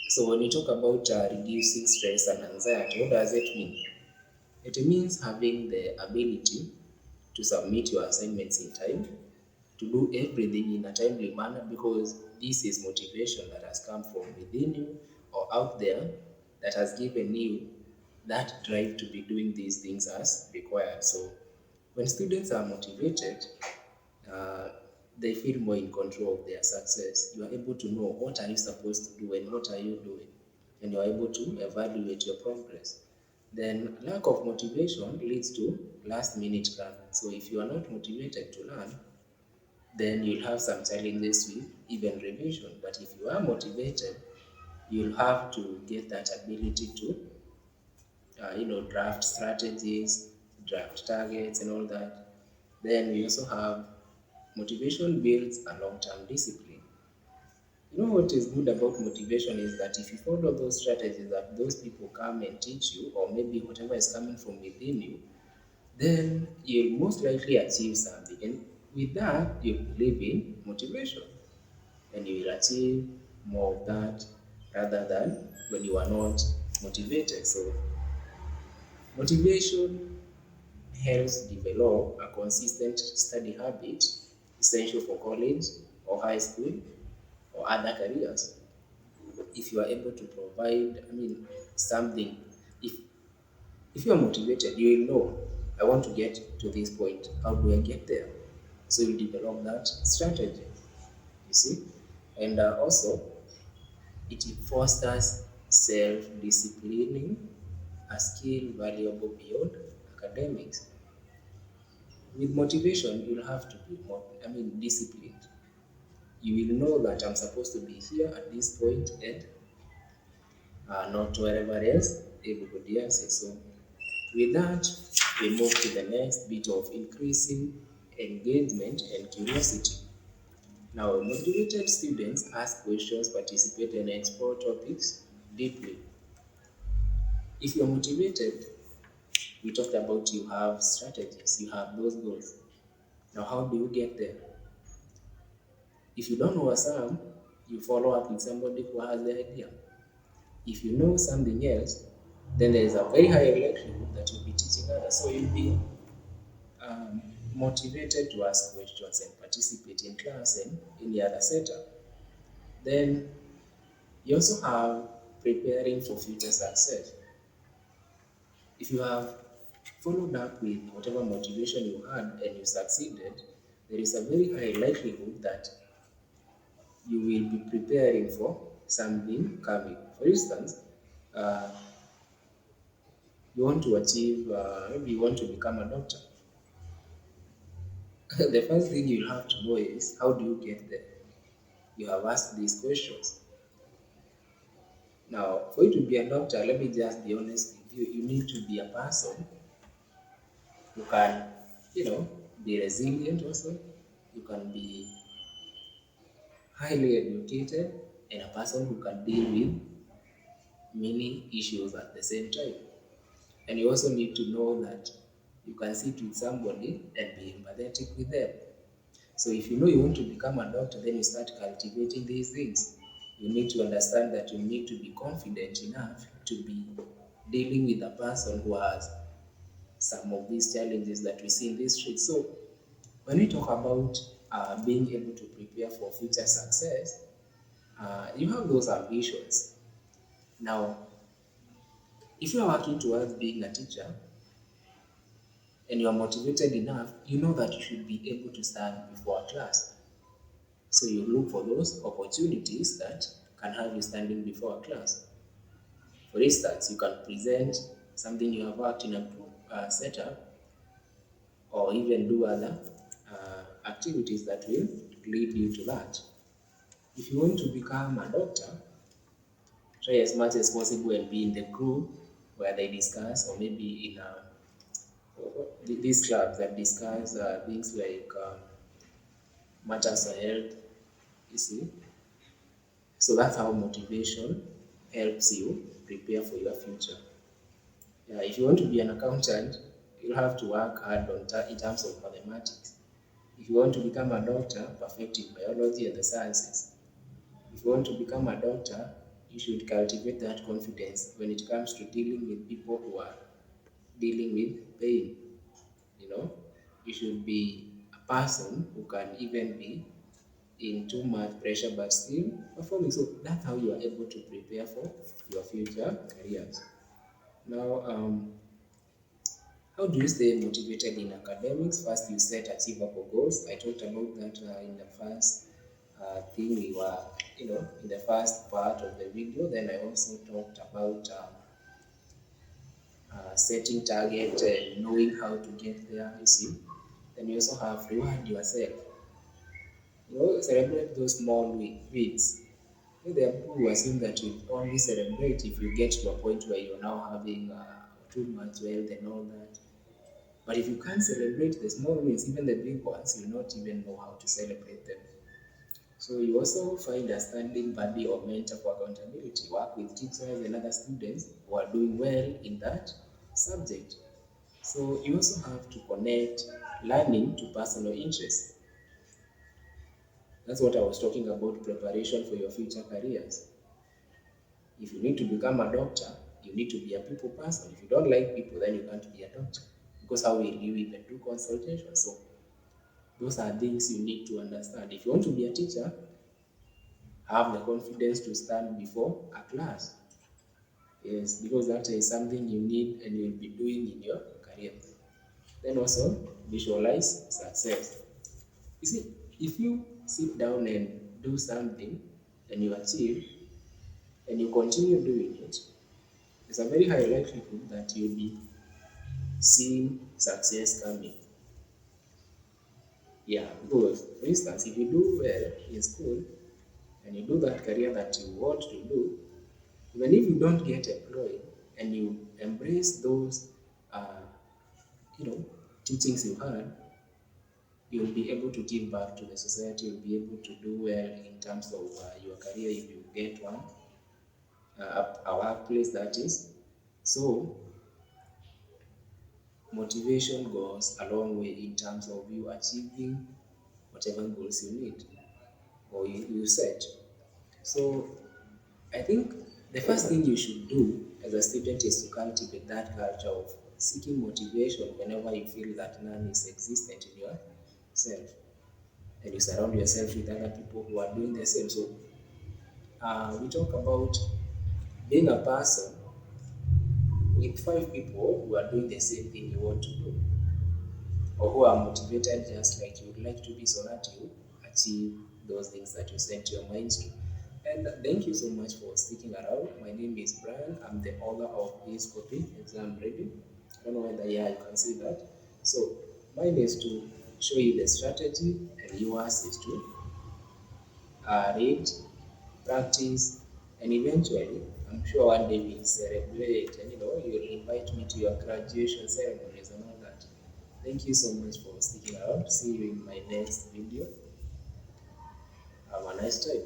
So when you talk about reducing stress and anxiety, what does it mean? It means having the ability to submit your assignments in time, to do everything in a timely manner, because this is motivation that has come from within you or out there, that has given you that drive to be doing these things as required. So when students are motivated, uh, they feel more in control of their success. You are able to know what are you supposed to do and what are you doing, and you are able to evaluate your progress. Then lack of motivation leads to last minute learning. So if you are not motivated to learn, then you'll have some challenges with even revision. But if you are motivated, you'll have to get that ability to draft strategies, draft targets, and all that. Then we also have motivation builds a long-term discipline. You know what is good about motivation is that if you follow those strategies that those people come and teach you, or maybe whatever is coming from within you, then you'll most likely achieve something. And with that, you believe in motivation, and you will achieve more of that rather than when you are not motivated. So motivation helps develop a consistent study habit essential for college or high school or other careers. If you are able to provide, something, if if you are motivated, you will know, I want to get to this point. How do I get there? So you develop that strategy. You see, and also it fosters self-disciplining, a skill valuable beyond academics. With motivation, you'll have to be more, disciplined. You will know that I'm supposed to be here at this point and not wherever else everybody else is. So with that, we move to the next bit of increasing engagement and curiosity. Now, motivated students ask questions, participate, and explore topics deeply. If you're motivated, we talked about you have strategies, you have those goals. Now, how do you get there? If you don't know a sum, you follow up with somebody who has the idea. If you know something else, then there is a very high likelihood that you'll be teaching others. So you'll be um, motivated to ask questions and participate in class and any other setup. Then you also have preparing for future success. If you have followed up with whatever motivation you had and you succeeded, there is a very high likelihood that you will be preparing for something coming. For instance, uh, you want to achieve, maybe you want to become a doctor. The first thing you'll have to know is, how do you get there? You have asked these questions. Now, for you to be a doctor, let me just be honest with you, you need to be a person who can, be resilient also. You can be highly educated and a person who can deal with many issues at the same time. And you also need to know that you can sit with somebody and be empathetic with them. So if you know you want to become a doctor, then you start cultivating these things. You need to understand that you need to be confident enough to be dealing with a person who has some of these challenges that we see in this street. So when we talk about being able to prepare for future success, you have those ambitions. Now, if you are working towards being a teacher and you are motivated enough, you know that you should be able to stand before a class. So you look for those opportunities that can have you standing before a class. For instance, you can present something you have worked in a group setup, or even do other activities that will lead you to that. If you want to become a doctor, try as much as possible and be in the group where they discuss, or maybe in these clubs that discuss things like matters of health, you see. So that's how motivation helps you prepare for your future. Yeah, if you want to be an accountant, you'll have to work hard in terms of mathematics. If you want to become a doctor, perfect in biology and the sciences. If you want to become a doctor, you should cultivate that confidence when it comes to dealing with people who are dealing with pain. You know, you should be a person who can even be in too much pressure but still performing. So that's how you are able to prepare for your future careers. Now, how do you stay motivated in academics? First, you set achievable goals. I talked about that in the first thing we were, in the first part of the video. Then I also talked about setting target and knowing how to get there. You see, then you also have reward yourself. Celebrate those small wins. There are people who assume that you only celebrate if you get to a point where you're now having too much wealth and all that. But if you can't celebrate the small wins, even the big ones, you'll not even know how to celebrate them. So you also find a standing buddy or mentor for accountability. Work with teachers and other students who are doing well in that subject. So you also have to connect learning to personal interests. That's what I was talking about, preparation for your future careers. If you need to become a doctor, you need to be a people person. If you don't like people, then you can't be a doctor. Because how will you even do consultation? So those are things you need to understand. If you want to be a teacher, have the confidence to stand before a class. Yes, because that is something you need and you'll be doing in your career. Then also visualize success. You see, if you sit down and do something and you achieve and you continue doing it, there's a very high likelihood that you'll be seeing success coming. Yeah, because for instance, if you do well in school and you do that career that you want to do, even if you don't get employed and you embrace those, uh, you know, teachings you had, you'll be able to give back to the society. You'll be able to do well in terms of your career if you get one, a workplace that is. So motivation goes a long way in terms of you achieving whatever goals you need or you set. So I think the first thing you should do as a student is to cultivate that culture of seeking motivation whenever you feel that none is existent in yourself. And you surround yourself with other people who are doing the same. So we talk about being a person with five people who are doing the same thing you want to do, or who are motivated just like you would like to be, so that you achieve those things that you set your minds to. And thank you so much for sticking around. My name is Brian. I'm the author of this copy, Exam Ready. I don't know whether you can see that. So mine is to show you the strategy, and yours is to read, practice, and eventually, I'm sure one day we'll celebrate, and you'll invite me to your graduation ceremonies and all that. Thank you so much for sticking around. See you in my next video. Have a nice time.